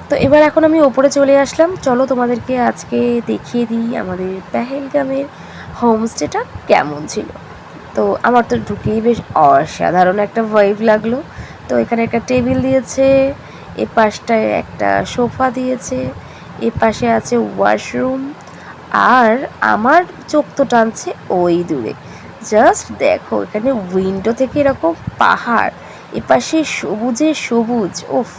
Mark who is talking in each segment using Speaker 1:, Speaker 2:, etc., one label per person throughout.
Speaker 1: তো এবার এখন আমি ওপরে চলে আসলাম। চলো তোমাদেরকে আজকে দেখিয়ে দিই আমাদের পেহেলগামের হোমস্টেটা কেমন ছিল। তো আমার তো ঢুকেই বেশ অসাধারণ একটা ভাইব লাগলো। তো এখানে একটা টেবিল দিয়েছে, এ পাশটায় একটা সোফা দিয়েছে, এ পাশে আছে ওয়াশরুম। আর আমার চোখ তো টানছে ওই দূরে, জাস্ট দেখো এখানে উইন্ডো থেকে এরকম পাহাড়, এপাশে সবুজে সবুজ, ওফ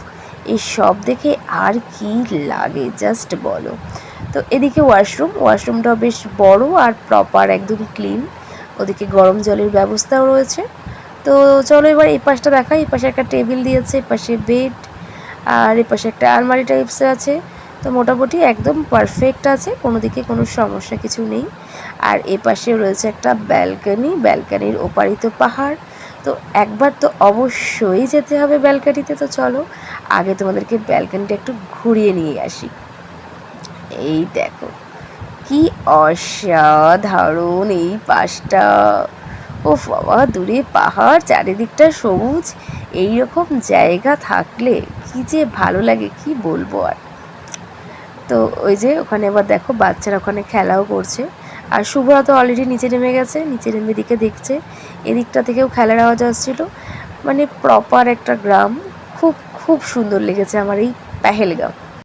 Speaker 1: এই সব দেখে আর কি লাগে জাস্ট বলো। তো এদিকে ওয়াশরুমটাও বেশ বড় আর প্রপার একদম ক্লিন, ওদিকে গরম জলের ব্যবস্থাও রয়েছে। তো চলো এবার এই পাশটা দেখাই। এই পাশে একটা টেবিল দিয়েছে, এই পাশে বেড, আর এই পাশে একটা আলমারি টাইপসের আছে। তো মোটামুটি একদম পারফেক্ট আছে, কোনো দিকে কোনো সমস্যা কিছু নেই। আর এ পাশে রয়েছে একটা ব্যালকানির ওপারই তো পাহাড়। তো একবার তো অবশ্যই যেতে হবে ব্যালকানিতে। তো চলো আগে তোমাদেরকে ব্যালকানিটা একটু ঘুরিয়ে নিয়ে আসি। এই দেখো কি অসাধারণ এই পাশটা, ও বাবা দূরে পাহাড় চারিদিকটা সবুজ, এইরকম জায়গা থাকলে কি যে ভালো লাগে কি বলবো আর। তো ওই যে ওখানে আবার দেখো বাচ্চারা ওখানে খেলাও করছে, আর শুভরা তো অলরেডি নিচে নেমে গেছে, নিচে নেমে দিকে দেখছে, এদিকটা থেকেও খেলার আওয়াজ আসছিল। মানে প্রপার একটা গ্রাম, খুব খুব সুন্দর লেগেছে আমার এই পেহেলগাম।